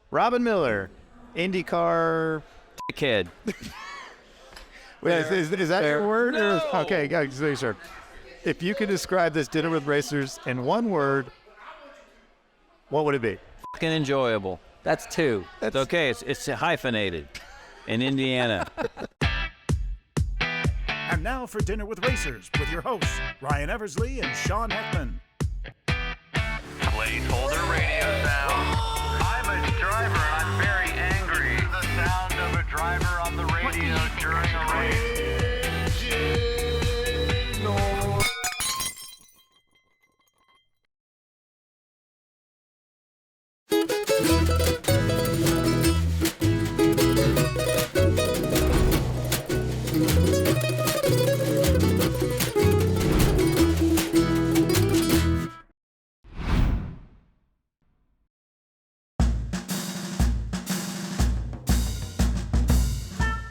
Robin Miller, IndyCar. Dickhead. Wait, is that your word? No. Okay, guys, sure. If you could describe this dinner with racers in one word, what would it be? Fucking enjoyable. That's two. It's okay. It's hyphenated in Indiana. And now for Dinner with Racers with your hosts, Ryan Eversley and Sean Heckman. Placeholder radio sound. I'm a driver and I'm very angry. The sound of a driver on the radio during a race.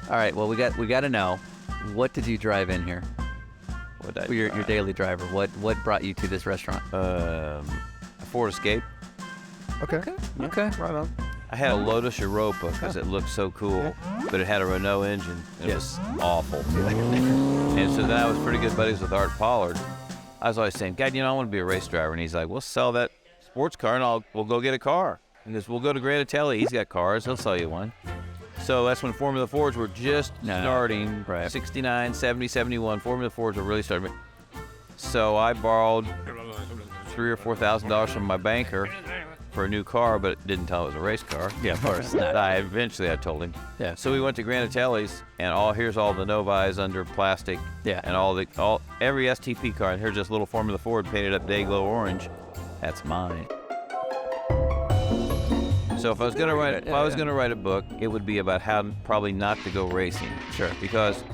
All right. Well, we got to know, what did you drive in here? Your daily driver. What brought you to this restaurant? A Ford Escape. Okay. Okay. Right on. I had a Lotus Europa because it looked so cool, but it had a Renault engine. It was awful. And so then I was pretty good buddies with Art Pollard. I was always saying, God, I want to be a race driver. And he's like, we'll sell that sports car and we'll go get a car. He goes, we'll go to Granatelli. He's got cars. He'll sell you one. So that's when Formula Fords were just starting. Right. 69, 70, 71. Formula Fords were really starting. So I borrowed $3,000 or $4,000 from my banker for a new car, but it didn't tell it was a race car. Yeah, of course. Eventually I told him. Yeah. So we went to Granatelli's, and here's all the Novis under plastic. Yeah. And every STP car, and here's this little Formula Ford painted up Dayglow orange. That's mine. So if I was gonna write a book, it would be about how probably not to go racing. Sure. Because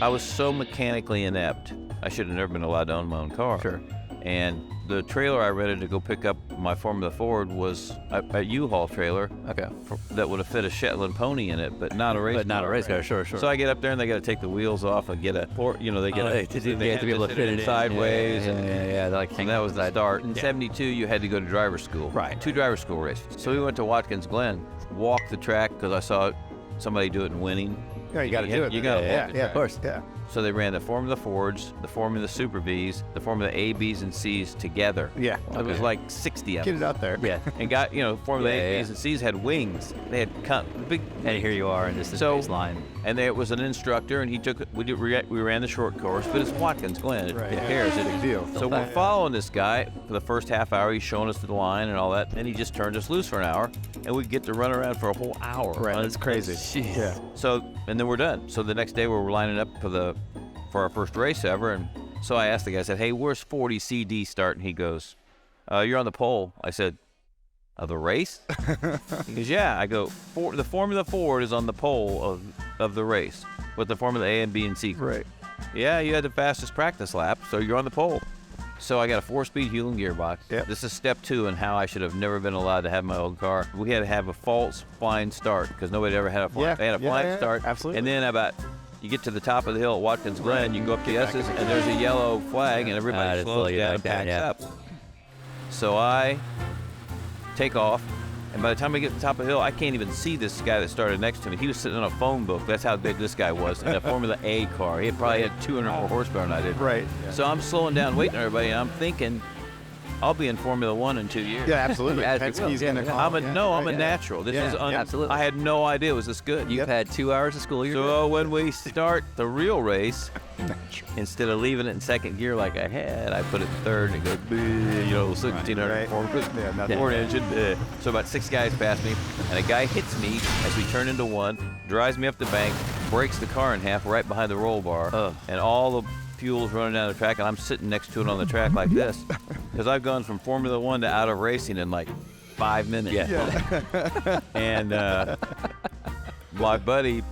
I was so mechanically inept, I should have never been allowed to own my own car. Sure. And the trailer I rented to go pick up my Formula Ford was a U-Haul trailer. Okay. That would have fit a Shetland pony in it, but not a race. But not a race car. Sure. So I get up there and they got to take the wheels off and get a port. They have to be able to fit it sideways. Yeah. And that was the start. In '72, you had to go to driver's school. Right. 2 driver's school races. So we went to Watkins Glen, walked the track because I saw somebody do it in Winning. Yeah, you got to do it. You got to walk the track. Of course. Yeah. So they ran the Formula Fords, the Formula Super Vs, the Formula A, Bs, and Cs together. Yeah. It was like 60 of them. Get it out there. Yeah. And Formula A, Bs, and Cs had wings. They had big. And here you are in this baseline. And there was an instructor, and we ran the short course, but it's Watkins Glen. Right. Who cares? It's a big deal. So we're following this guy for the first half hour. He's showing us the line and all that. Then he just turned us loose for an hour, and we get to run around for a whole hour. Right. That's crazy. Yeah. So, and then we're done. So the next day we're lining up for our first race ever. And so I asked the guy, I said, hey, where's 40 CD start? And he goes, you're on the pole. I said, the race? He goes, yeah. I go, the Formula Ford is on the pole of the race with the Formula A and B and C. Right. Yeah, you had the fastest practice lap, so you're on the pole. So I got a 4-speed Hewland gearbox. Yep. This is step 2 in how I should have never been allowed to have my own car. We had to have a false flying start because nobody ever had a flying. They had a flying start. Absolutely. And then you get to the top of the hill at Watkins Glen, you go up the S's, and there's a yellow flag, and everybody slows down and backs up. So I take off, and by the time I get to the top of the hill, I can't even see this guy that started next to me. He was sitting on a phone book. That's how big this guy was in a Formula A car. He probably had 200 more horsepower than I did. Right. So I'm slowing down, waiting on everybody, and I'm thinking, I'll be in Formula 1 in 2 years. Yeah, absolutely. Penske gonna call. I'm a natural. This is absolutely. I had no idea it was this good. You've had 2 hours of school. So when we start the real race, instead of leaving it in second gear like I had, I put it in third and it goes, 1,600 Ford engine. So about 6 guys pass me, and a guy hits me as we turn into one, drives me up the bank, breaks the car in half right behind the roll bar, and all the fuel's running down the track, and I'm sitting next to it on the track like this, because I've gone from Formula 1 to out of racing in like 5 minutes. Yeah. And my buddy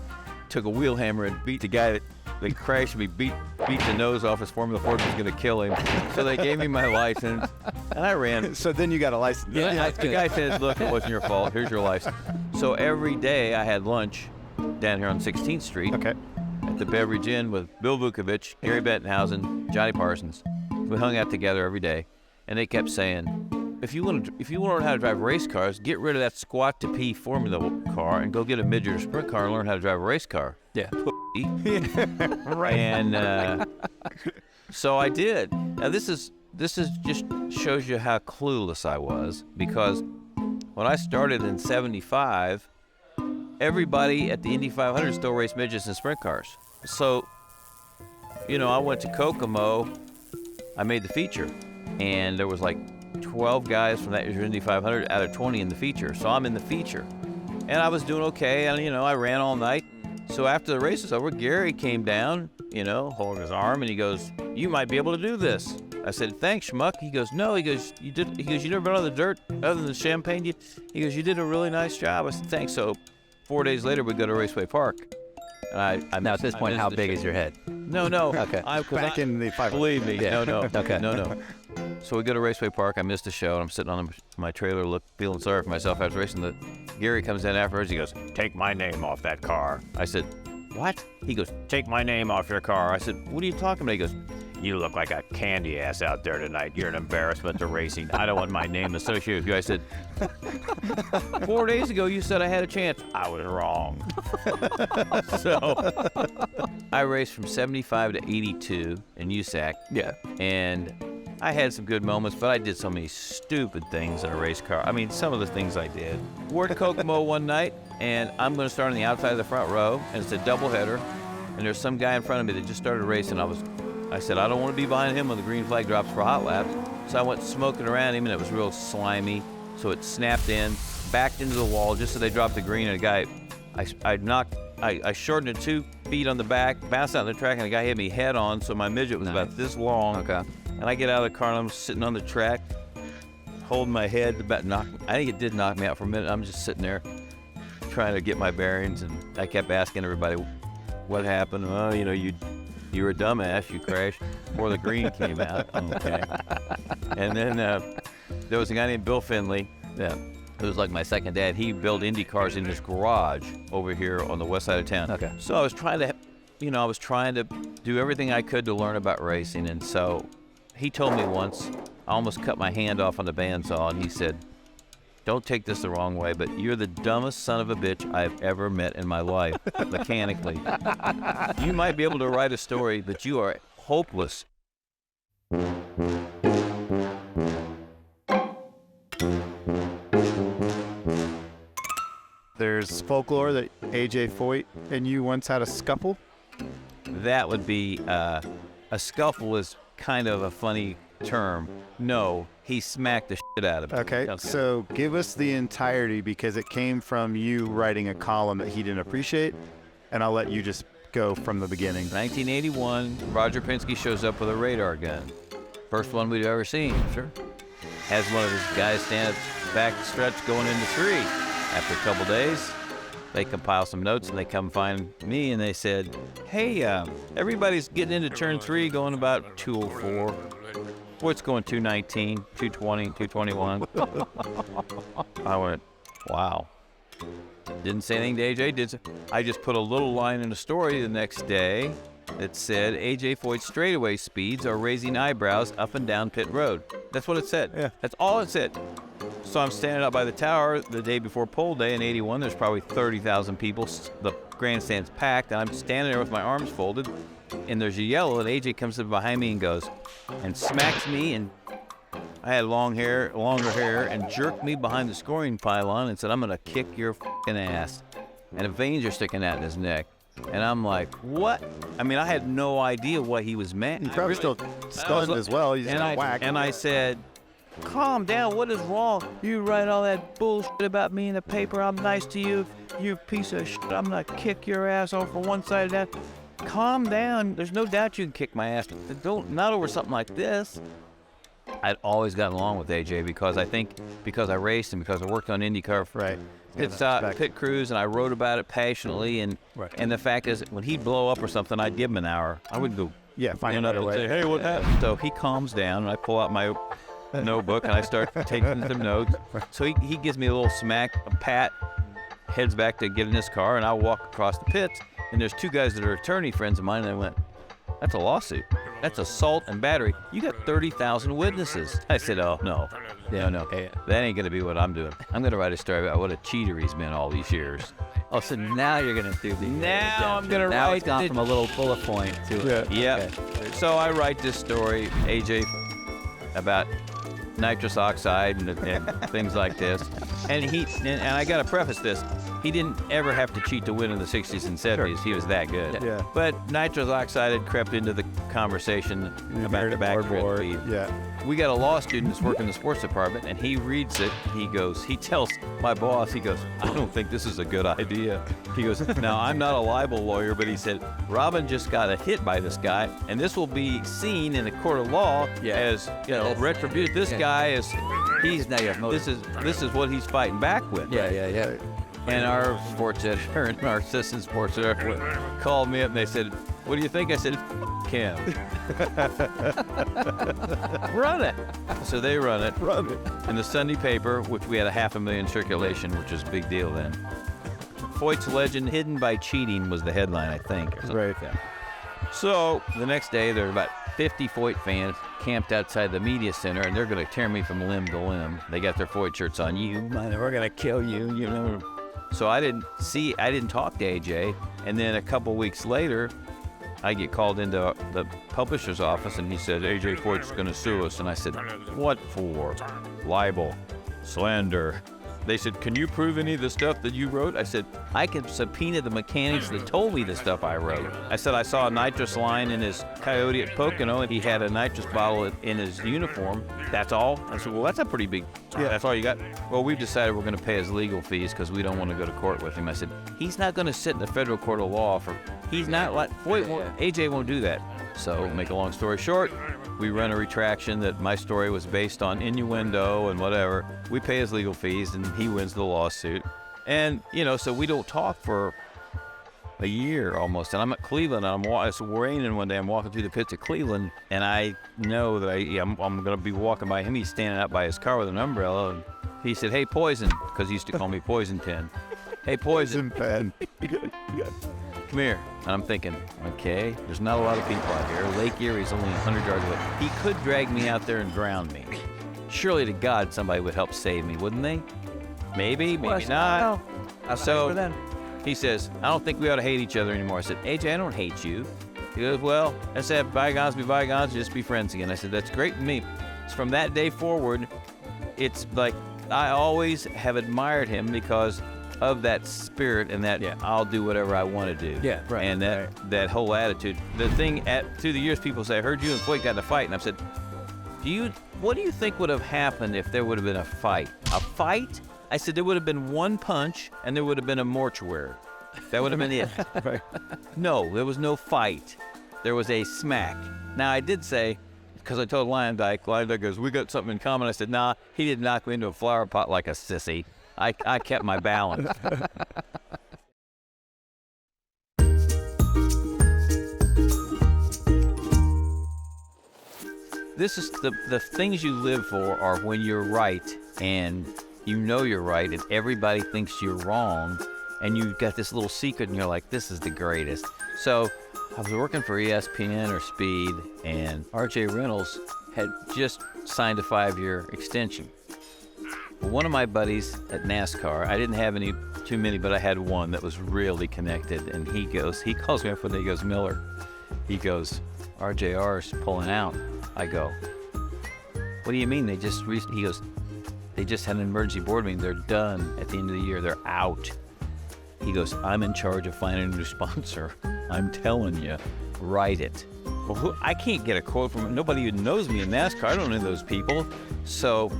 took a wheel hammer and beat the guy that crashed me, beat the nose off his Formula Ford, was going to kill him. So they gave me my license, and I ran. So then you got a license. Yeah, the guy said, look, it wasn't your fault. Here's your license. So every day I had lunch down here on 16th Street. Okay. At the Beverage Inn with Bill Vukovich, Gary Bettenhausen, Johnny Parsons. We hung out together every day, and they kept saying, if you want to learn how to drive race cars, get rid of that squat to pee Formula car and go get a midget or sprint car and learn how to drive a race car. Yeah. Right. And so I did. Now this is just shows you how clueless I was, because when I started in '75, everybody at the Indy 500 still raced midgets and sprint cars. So, I went to Kokomo. I made the feature, and there was like 12 guys from that year's Indy 500 out of 20 in the feature. So I'm in the feature, and I was doing okay, and I ran all night. So after the race was over, Gary came down, holding his arm, and he goes, "You might be able to do this." I said, "Thanks, schmuck." He goes, "No." He goes, "You did." He goes, "You never been on the dirt other than the Champagne." He goes, "You did a really nice job." I said, "Thanks." So 4 days later, we go to Raceway Park. And Now, at this point, how big is your head? No. Okay. Back in the 500. Believe me. Yeah. No. Okay. No. So we go to Raceway Park. I missed the show, and I'm sitting on my trailer, feeling sorry for myself after racing. Gary comes in afterwards. He goes, "Take my name off that car." I said, "What?" He goes, "Take my name off your car." I said, "What are you talking about?" He goes, "You look like a candy ass out there tonight. You're an embarrassment to racing. I don't want my name associated with you." I said, 4 days ago you said I had a chance. I was wrong. So I raced from 75 to 82 in USAC. Yeah. And I had some good moments, but I did so many stupid things in a race car. I mean, some of the things I did. We're at Kokomo one night, and I'm going to start on the outside of the front row, and it's a doubleheader. And there's some guy in front of me that just started racing. I said, I don't want to be behind him when the green flag drops for hot laps. So I went smoking around him, and it was real slimy. So it snapped in, backed into the wall just as they dropped the green, and a guy, I shortened it 2 feet on the back, bounced out on the track, and the guy hit me head on, so my midget was about this long. Okay. And I get out of the car, and I'm sitting on the track, holding my head, I think it did knock me out for a minute. I'm just sitting there trying to get my bearings, and I kept asking everybody, what happened? Oh, you were a dumbass, you crashed before the green came out. Okay. And then there was a guy named Bill Finley, who was like my second dad. He built Indy cars in his garage over here on the west side of town. Okay. So I was trying to do everything I could to learn about racing. And so he told me once, I almost cut my hand off on the bandsaw, and he said, "Don't take this the wrong way, but you're the dumbest son of a bitch I've ever met in my life, mechanically. You might be able to write a story, but you are hopeless." There's folklore that AJ Foyt and you once had a scuffle. That would be a scuffle is kind of a funny term. No, he smacked the shit out of me. Okay, so give us the entirety, because it came from you writing a column that he didn't appreciate, and I'll let you just go from the beginning. 1981, Roger Penske shows up with a radar gun. First one we'd ever seen. Sure. Has one of his guys stand at the back stretch going into 3. After a couple days, they compile some notes, and they come find me, and they said, "Hey, everybody's getting into turn 3 going about 204. What's going 219, 220, 221? I went, wow. Didn't say anything to AJ. I just put a little line in a story the next day that said, AJ Foyt's straightaway speeds are raising eyebrows up and down pit road. That's what it said. Yeah. That's all it said. So I'm standing up by the tower the day before pole day in 81. There's probably 30,000 people. The grandstand's packed, and I'm standing there with my arms folded, and there's a yellow, and AJ comes up behind me and goes, and smacks me, and I had longer hair, and jerked me behind the scoring pylon and said, "I'm going to kick your f***ing ass." And the veins are sticking out in his neck. And I'm like, what? I mean, I had no idea what he was meant. You probably still stunned as well. You just got whacked. And I said, "Calm down, what is wrong? You write all that bullshit about me in the paper. I'm nice to you. You piece of shit. I'm going to kick your ass off for one side of that. Calm down. There's no doubt you can kick my ass. Not over something like this." I'd always gotten along with AJ because I raced and because I worked on IndyCar. Right. Pit crews, and I wrote about it passionately. And the fact is, when he'd blow up or something, I'd give him an hour. I would go, find another way. Say, "Hey, what happened?" So he calms down, and I pull out my notebook, and I start taking some notes. So he gives me a little smack, a pat, heads back to get in his car, and I walk across the pits, and there's 2 guys that are attorney friends of mine, and I went, "That's a lawsuit. That's assault and battery. You got 30,000 witnesses." I said, "Oh, no." No. Okay. That ain't going to be what I'm doing. I'm going to write a story about what a cheater he's been all these years. Oh, so now you're going to do the Now I'm gonna Now write it's gone the- from a little bullet point to Yeah. So I write this story, AJ, about nitrous oxide and things like this. And I got to preface this. He didn't ever have to cheat to win in the 60s and 70s. He was that good. Yeah. But nitrous oxide had crept into the conversation about the back speed. Yeah. We got a law student that's working in the sports department, and he reads it. He tells my boss, he goes, I don't think this is a good idea. He goes, now, I'm not a libel lawyer, but he said, Robin just got hit by this guy, and this will be seen in a court of law as, retribution. This guy is, now you have motive. this is what he's fighting back with. Yeah. And our sports editor and our assistant sports editor called me up and they said, what do you think? I said, Kim. Run it. So they run it. In the Sunday paper, which we had 500,000 circulation, which was a big deal then. Foyt's legend hidden by cheating was the headline, I think. Right. So the next day, there were about 50 Foyt fans camped outside the media center, and they're going to tear me from limb to limb. They got their Foyt shirts on. We're going to kill you, you know. So I didn't talk to AJ, and then a couple weeks later, I get called into the publisher's office, and he said, AJ Foyt's going to sue us. And I said, what for? Libel, slander. They said, can you prove any of the stuff that you wrote? I said, I can subpoena the mechanics that told me the stuff I wrote. I said, I saw a nitrous line in his Coyote at Pocono, and he had a nitrous bottle in his uniform. That's all? I said, well, that's a pretty big, that's all you got? Well, we've decided we're going to pay his legal fees because we don't want to go to court with him. I said, he's not going to sit in the federal court of law he's not like, AJ won't do that. So, make a long story short, we run a retraction that my story was based on innuendo and whatever. We pay his legal fees, and he wins the lawsuit. And, so we don't talk for a year almost. And I'm at Cleveland, and it's raining one day. I'm walking through the pits of Cleveland, and I know that I'm going to be walking by him. He's standing out by his car with an umbrella, and he said, hey, Poison, because he used to call me Poison Pen. Hey, Poison Pen. Come here. And I'm thinking, okay, there's not a lot of people out here. Lake Erie's only 100 yards away. He could drag me out there and drown me. Surely to God somebody would help save me, wouldn't they? Maybe not. So he says, I don't think we ought to hate each other anymore. I said, AJ, I don't hate you. He goes, well, I said, bygones be bygones, just be friends again. I said, that's great with me. So from that day forward, it's like I always have admired him because of that spirit and that I'll do whatever I want to do. Yeah, right. And that whole attitude. The thing through the years, people say, I heard you and Foyt got in a fight. And I've said, what do you think would have happened if there would have been a fight? A fight? I said, there would have been one punch and there would have been a mortuary. That would have been it. Right. No, there was no fight. There was a smack. Now, I did say, because I told Lyondike goes, we got something in common. I said, nah, he didn't knock me into a flower pot like a sissy. I kept my balance. This is the things you live for are when you're right and you know you're right and everybody thinks you're wrong and you've got this little secret and you're like, this is the greatest. So I was working for ESPN or Speed and RJ Reynolds had just signed a 5-year extension. One of my buddies at NASCAR, I didn't have too many, but I had one that was really connected. And he calls me up one day, he goes, Miller, he goes, RJR's pulling out. I go, what do you mean? He goes, they just had an emergency board meeting. They're done at the end of the year. They're out. He goes, I'm in charge of finding a new sponsor. I'm telling you, write it. Well, I can't get a quote from him. Nobody even knows me in NASCAR. I don't know those people. So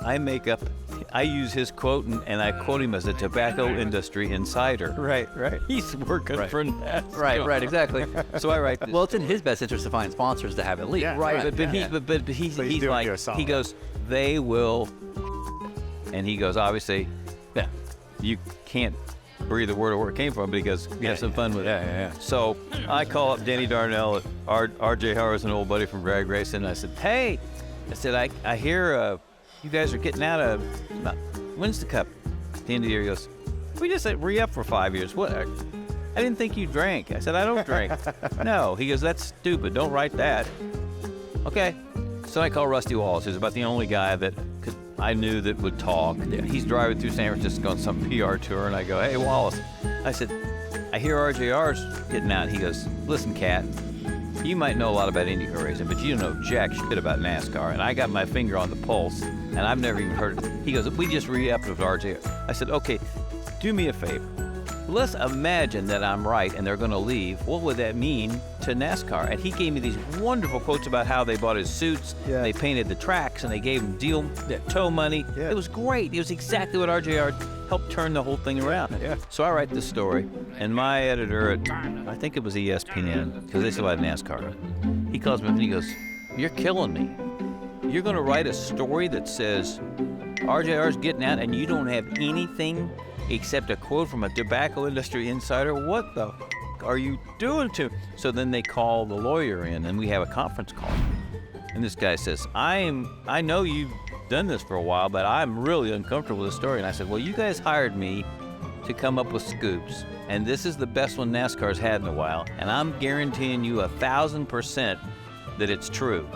I use his quote and I quote him as a tobacco industry insider. Right. He's working for NASCAR. Right, exactly. So I write this. Well, it's in his best interest to find sponsors to have it leak. Yeah, right. But he's doing like, you a solid. he goes, they will, and he goes, obviously, you can't breathe the word of where it came from, but he goes, have some fun with it. Yeah. So I call up Danny Darnell, RJ Harris, an old buddy from drag racing, and I said, hey, I hear you guys are getting out of, when's the cup? At the end of the year, he goes, we just re-up for 5 years. What? I didn't think you drank. I said, I don't drink. No. He goes, that's stupid. Don't write that. Okay. So I call Rusty Wallace, who's about the only guy that I knew that would talk. He's driving through San Francisco on some PR tour, and I go, hey, Wallace. I said, I hear RJR's getting out. He goes, listen, Cat, you might know a lot about IndyCar racing, but you don't know jack shit about NASCAR. And I got my finger on the pulse, and I've never even heard it. He goes, we just re-upped with RJR. I said, okay, do me a favor. Let's imagine that I'm right and they're going to leave. What would that mean to NASCAR? And he gave me these wonderful quotes about how they bought his suits, they painted the tracks, and they gave him deal tow money. Yeah. It was great. It was exactly what RJR helped turn the whole thing around. Yeah. So I write this story, and my editor at, I think it was ESPN, because they still had NASCAR, he calls me up and he goes, you're killing me. You're going to write a story that says RJR's getting out and you don't have anything except a quote from a tobacco industry insider. What the are you doing to? So then they call the lawyer in, and we have a conference call. And this guy says, I know you've done this for a while, but I'm really uncomfortable with the story. And I said, well, you guys hired me to come up with scoops, and this is the best one NASCAR's had in a while, and I'm guaranteeing you 1,000% that it's true.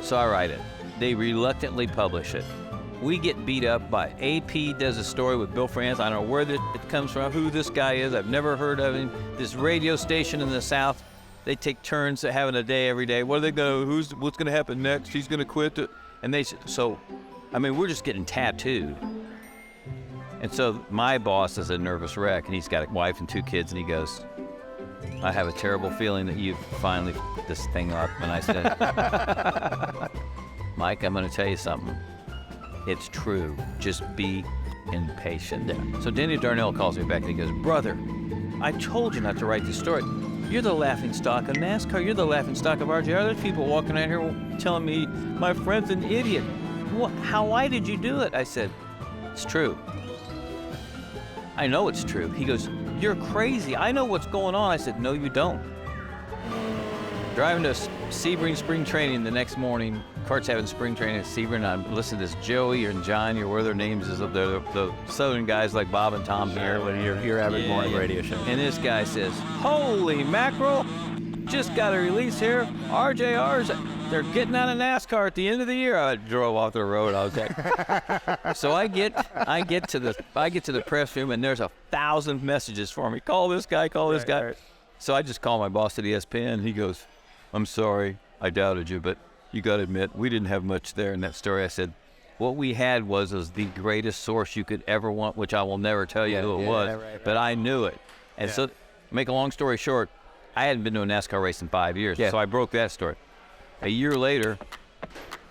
So I write it. They reluctantly publish it. We get beat up by AP does a story with Bill France. I don't know where it comes from, who this guy is. I've never heard of him. This radio station in the South, they take turns at having a day every day. What are they going to, what's going to happen next? He's going to quit. And we're just getting tattooed. And so my boss is a nervous wreck, and he's got a wife and 2 kids, and he goes, I have a terrible feeling that you've finally f***ed this thing up. And I said, Mike, I'm going to tell you something. It's true. Just be impatient. So Denny Darnell calls me back and he goes, brother, I told you not to write this story. You're the laughing stock of NASCAR. You're the laughing stock of RJR. There's people walking out here telling me my friend's an idiot. Why did you do it? I said, it's true. I know it's true. He goes, you're crazy. I know what's going on. I said, no, you don't. Driving to Sebring spring training the next morning. Cart's having spring training at Sebring. I'm listening to this Joey or Johnny or where their names is up there. The Southern guys like Bob and Tom here. Your average morning radio show. And this guy says, holy mackerel, just got a release here. RJR's, they're getting out of NASCAR at the end of the year. I drove off the road. I was like, so I get to the press room and there's 1,000 messages for me. Call this guy, call this guy. Right. So I just call my boss at ESPN. He goes, I'm sorry, I doubted you, but you got to admit, we didn't have much there in that story. I said, what we had was the greatest source you could ever want, which I will never tell you who it was, right. But I knew it. And so, to make a long story short, I hadn't been to a NASCAR race in 5 years, so I broke that story. A year later,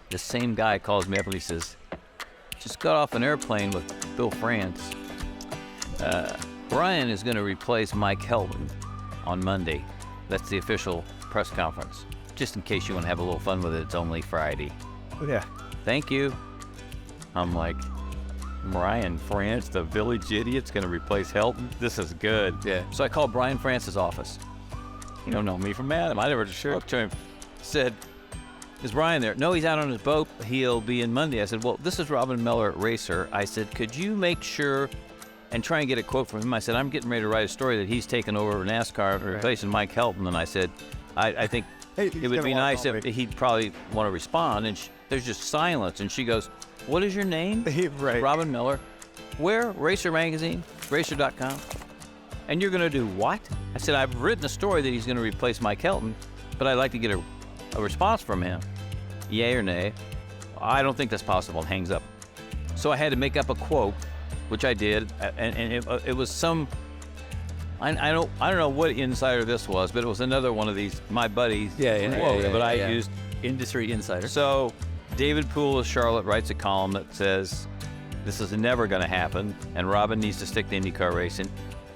the same guy calls me up and he says, just got off an airplane with Bill France. Brian is going to replace Mike Helton on Monday. That's the official press conference. Just in case you want to have a little fun with it, it's only Friday. Yeah. Thank you. I'm like, Brian France, the village idiot's going to replace Helton? This is good. Yeah. So I called Brian France's office. You don't know me from Adam. I never spoke to him. Said, is Brian there? No, he's out on his boat. He'll be in Monday. I said, well, this is Robin Miller, racer. I said, could you make sure and try and get a quote from him? I said, I'm getting ready to write a story that he's taken over NASCAR, replacing Mike Helton. And I said, I think it would be nice if he'd probably want to respond. And there's just silence. And she goes, what is your name? Right. Robin Miller. Where? Racer Magazine, racer.com. And you're going to do what? I said, I've written a story that he's going to replace Mike Helton, but I'd like to get a response from him. Yay or nay? I don't think that's possible. And hangs up. So I had to make up a quote, which I did, and it was some. I don't know what insider this was, but it was another one of these my buddies. But I used industry insider. So David Poole of Charlotte writes a column that says this is never going to happen, and Robin needs to stick to IndyCar racing.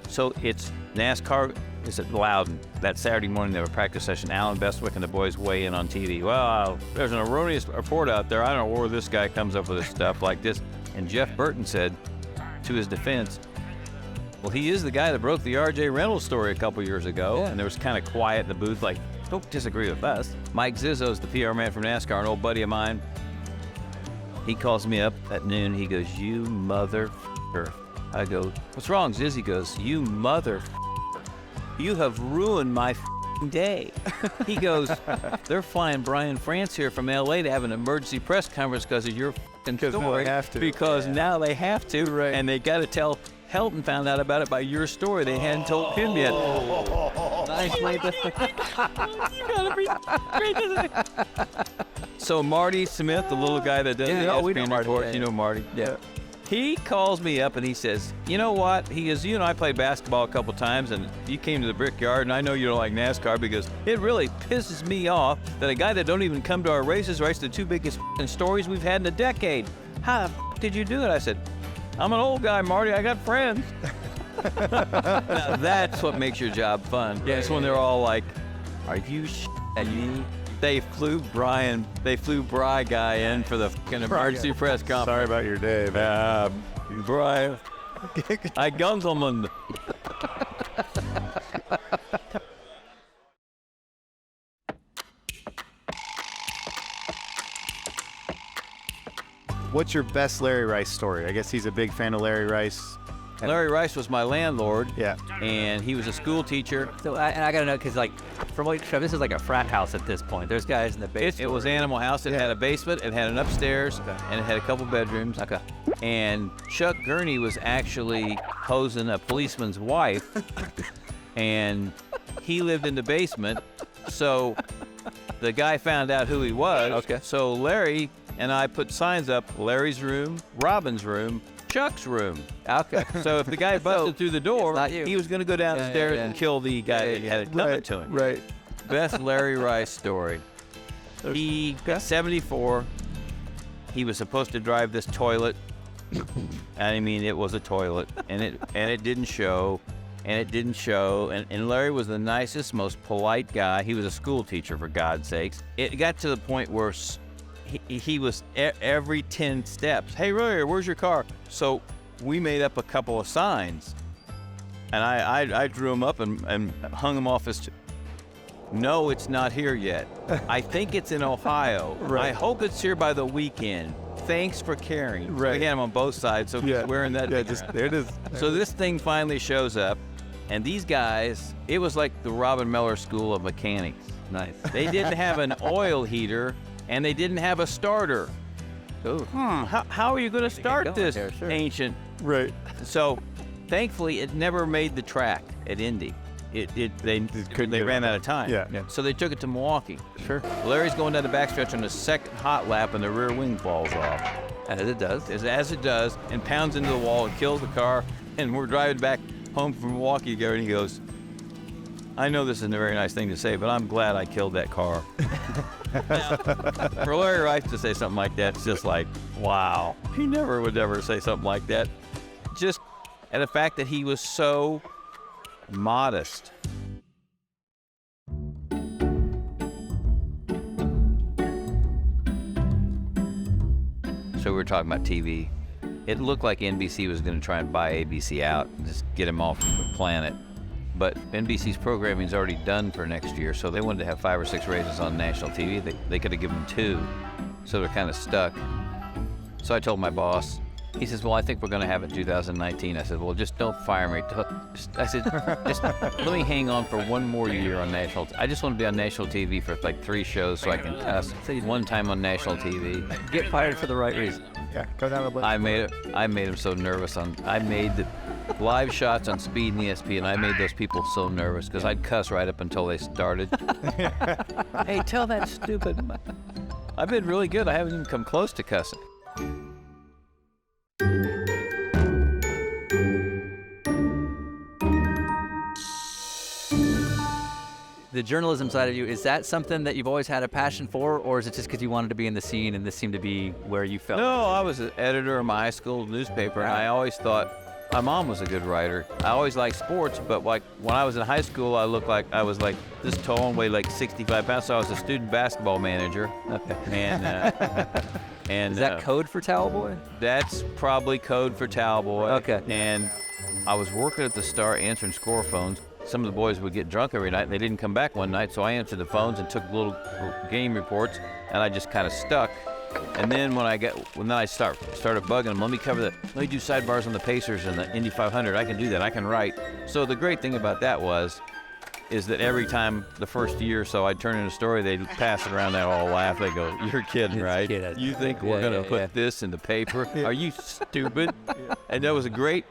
So it's NASCAR is at Loudon. That Saturday morning they have a practice session. Alan Bestwick and the boys weigh in on TV. Well, there's an erroneous report out there. I don't know where this guy comes up with this stuff like this. And Jeff Burton said, to his defense, well, he is the guy that broke the R.J. Reynolds story a couple years ago, and there was kind of quiet in the booth, like, don't disagree with us. Mike Zizzo's the PR man from NASCAR, an old buddy of mine. He calls me up at noon. He goes, you motherfucker. I go, what's wrong, Ziz? He goes, you motherfucker. You have ruined my day. He goes, they're flying Brian France here from L.A. to have an emergency press conference because of your story. They have to. Because now they have to, Right. and they got to tell. Helton found out about it by your story. They hadn't told him yet. So Marty Smith, the little guy that does the ESPN reports, you know Marty. Yeah. He calls me up and he says, you know what? He goes, you know, I played basketball a couple times and you came to the Brickyard and I know you don't like NASCAR because it really pisses me off that a guy that don't even come to our races writes the two biggest stories we've had in a decade. How the did you do it? I said, I'm an old guy, Marty. I got friends. Now that's what makes your job fun. Yeah, it's when they're all like, are you at me? They flew Bry guy in for the fucking emergency press conference. Sorry about your day, man. Bry, I gentleman. What's your best Larry Rice story? I guess he's a big fan of Larry Rice. Larry Rice was my landlord. Yeah. And he was a school teacher. So I gotta know, because like, from what you described, this is like a frat house at this point. There's guys in the basement. It was Animal House. It had a basement, it had an upstairs, and it had a couple bedrooms. Okay. And Chuck Gurney was actually hosing a policeman's wife, and he lived in the basement. So the guy found out who he was. Okay. So Larry and I put signs up: Larry's room, Robin's room, Chuck's room. Okay. So if the guy busted through the door, It's not you. he was going to go downstairs yeah. and kill the guy that had it coming to him. Right. Best Larry Rice story. He got 74. He was supposed to drive this toilet. I mean, it was a toilet, and it didn't show, and it didn't show. And Larry was the nicest, most polite guy. He was a school teacher, for God's sakes. It got to the point where he was every 10 steps. Hey, Larry, where's your car? So we made up a couple of signs, and I drew them up and hung them off his. No, it's not here yet. I think it's in Ohio. Right. I hope it's here by the weekend. Thanks for caring. Right. So we had him on both sides, so he's wearing that. Yeah, just there it is. So this thing finally shows up, and these guys, it was like the Robin Miller School of Mechanics. Nice. They didn't have an oil heater, and they didn't have a starter. Ooh. How are you going to start going this here, sure. ancient? Right. So, thankfully, it never made the track at Indy. They ran out of time. Yeah. So they took it to Milwaukee. Sure. Larry's going down the backstretch on the second hot lap, and the rear wing falls off. As it does. As it does, and pounds into the wall and kills the car. And we're driving back home from Milwaukee, Gary, and he goes, I know this isn't a very nice thing to say, but I'm glad I killed that car. Now, for Larry Rice to say something like that, it's just like, wow. He never would ever say something like that. Just, and the fact that he was so modest. So we were talking about TV. It looked like NBC was going to try and buy ABC out and just get him off the planet. But NBC's programming is already done for next year, so they wanted to have 5 or 6 races on national TV. They could have given them 2, so they're kind of stuck. So I told my boss, he says, well, I think we're going to have it in 2019. I said, well, just don't fire me. I said, just let me hang on for 1 more year on national. I just want to be on national TV for like 3 shows so I can cuss 1 time on national TV. Get fired for the right reason. Yeah. Go down the list. I made him so nervous. I made the live shots on Speed and ESP, and I made those people so nervous because I'd cuss right up until they started. Hey, tell that stupid. I've been really good. I haven't even come close to cussing. The journalism side of you, is that something that you've always had a passion for, or is it just because you wanted to be in the scene and this seemed to be where you felt? No, I was an editor of my high school newspaper, and I always thought my mom was a good writer. I always liked sports, but like when I was in high school, I looked like I was like this tall and weighed like 65 pounds. So I was a student basketball manager. Okay. And is that code for Towel Boy? That's probably code for Towel Boy. Okay. And I was working at the Star answering score phones. Some of the boys would get drunk every night, and they didn't come back one night, so I answered the phones and took little game reports, and I just kind of stuck. And then when I started bugging them, let me do sidebars on the Pacers and the Indy 500. I can do that. I can write. So the great thing about that was is that every time the first year or so I'd turn in a story, they'd pass it around, they all laugh. They go, "You're kidding, right? You think we're going to put this in the paper? Are you stupid?" And that was a great,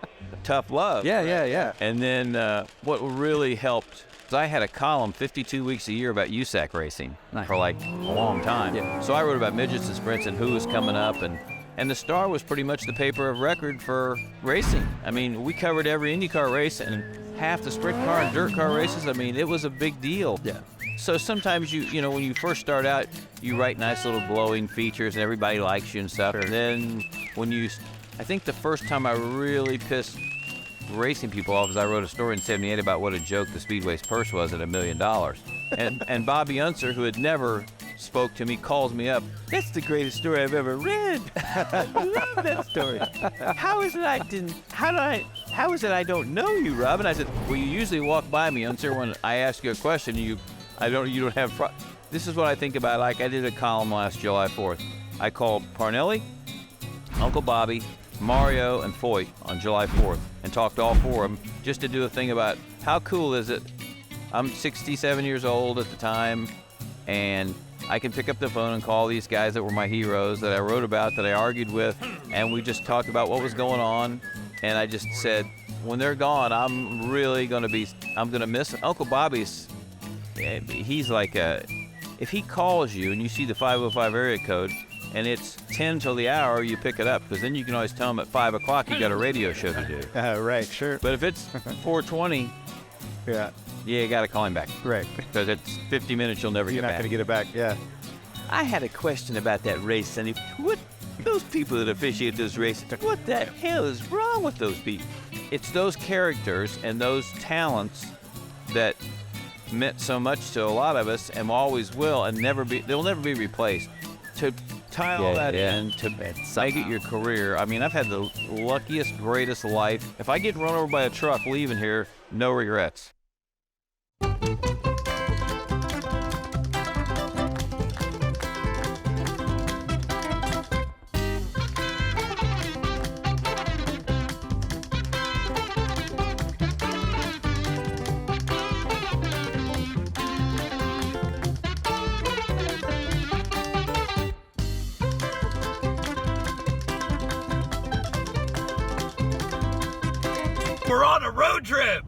tough love. Yeah. And then what really helped is I had a column 52 weeks a year about USAC racing for like a long time. Yeah. So I wrote about midgets and sprints and who was coming up, and the Star was pretty much the paper of record for racing. I mean, we covered every IndyCar race and half the sprint car and dirt car races. I mean, it was a big deal. Yeah. So sometimes you know, when you first start out, you write nice little glowing features and everybody likes you and stuff. And then I think the first time I really pissed racing people off is I wrote a story in '78 about what a joke the Speedway's purse was at $1 million. And Bobby Unser, who had never spoke to me, calls me up. "That's the greatest story I've ever read. I love that story. How is it I don't know you, Rob?" And I said, "Well, you usually walk by me, Unser, when I ask you a question. You don't have. This is what I think about. Like I did a column last July 4th. I called Parnelli, Uncle Bobby, Mario, and Foyt on July 4th and talked to all four of them just to do a thing about how cool is it. I'm 67 years old at the time, and I can pick up the phone and call these guys that were my heroes that I wrote about, that I argued with, and we just talked about what was going on. And I just said, when they're gone, I'm going to miss Uncle Bobby's. He's like if he calls you and you see the 505 area code and it's 10 till the hour, you pick it up, because then you can always tell him at 5 o'clock you got a radio show to do. Right, sure. But if it's 4:20, you got to call him back. Right. Because it's 50 minutes, you'll never You're get not back. going to get it back, yeah. I had a question about that race, Sonny. What, those people that officiate those races, what the hell is wrong with those people? It's those characters and those talents that meant so much to a lot of us and always will, and they'll never be replaced. To tie all that in, to make it your career. I mean, I've had the luckiest, greatest life. If I get run over by a truck leaving here, no regrets. We're on a road trip!